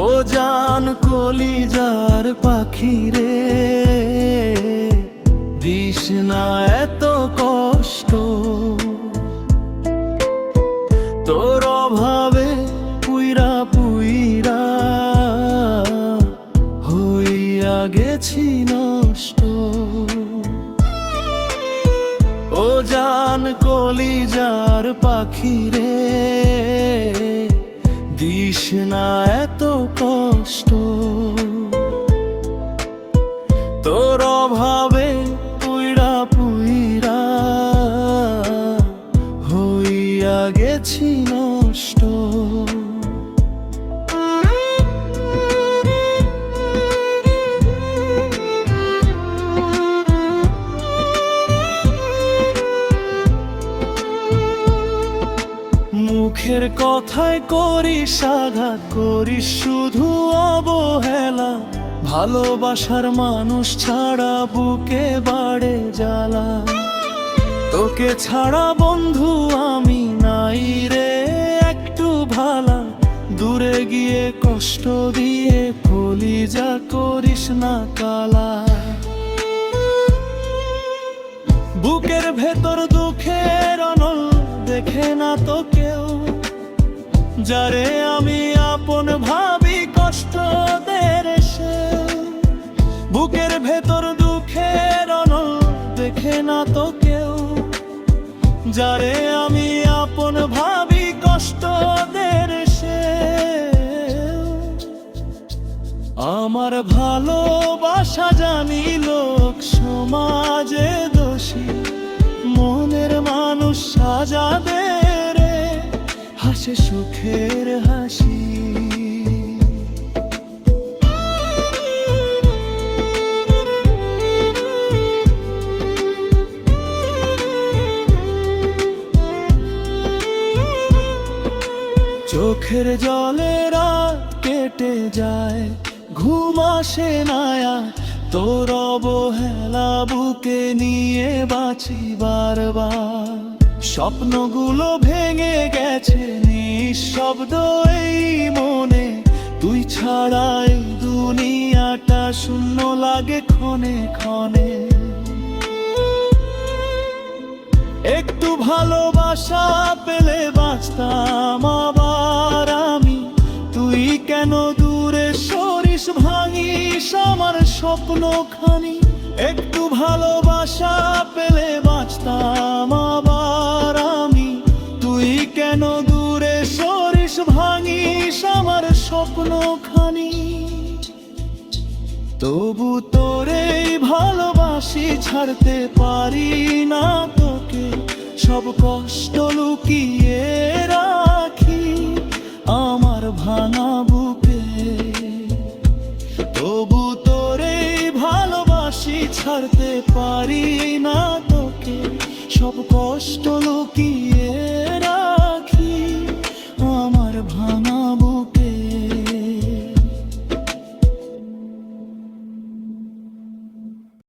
ও জান কলিজার পাখি রে, দিস না এত কষ্ট। তোর অভাবে পুইরা পুইরা হইয়া গেছি নষ্ট। ও জান কলিজার পাখি রে, দিস না এত কষ্ট। তোর অভাবে পুইরা পুইরা হইয়া গেছি নষ্ট। মুখের কথায় করিস আঘাত, করিস শুধু অবহেলা। ভালোবাসার মানুষ ছাড়া বুকে বাড়ে জ্বালা। তোকে ছাড়া বন্ধু আমি নাই রে একটু ভালা। দূরে গিয়ে কষ্ট দিয়ে কলিজা করিস না কালা। বুকের ভেতর দুঃখের অনল দেখে না তো কেউ, যারে আমি আপন ভাবি কষ্ট দের সে। বুকের ভেতর দুঃখের অনল দেখে না তো কেউ, যারে আমি আপন ভাবি কষ্ট দের সে। আমার ভালোবাসা জানি লোক সমাজে দোষী, মনের মানুষ সাজাবে রে হাসে সুখের হাসি। চোখের জলে রাত কেটে যায়, ঘুম আসে না। তোর অবহেলা বুকে নিয়ে বাঁচি বারবার। স্বপ্নগুলো ভেঙে গেছে নিঃশব্দ এই মনে। তুই ছাড়া এই দুনিয়াটা শূন্য লাগে ক্ষণে ক্ষণে। একটু ভালোবাসা পেলে বাঁচতাম আবার আমি। তুই কেন দূরে সরিস ভাঙিস আমার স্বপ্নখানি। একটু ভালোবাসা পেলে বাঁচতাম আবার আমি। তুই কেন দূরে সরিস ভাঙিস আমার স্বপ্নখানি। তবু তোরে ভালোবাসি ছাড়তে পারি না তোকে। সব কষ্ট লুকিয়ে রাখি আমার ভাঙা বুকে। তবু তোরে ভালোবাসি ছাড়তে পারি না তোকে। সব কষ্ট লুকিয়ে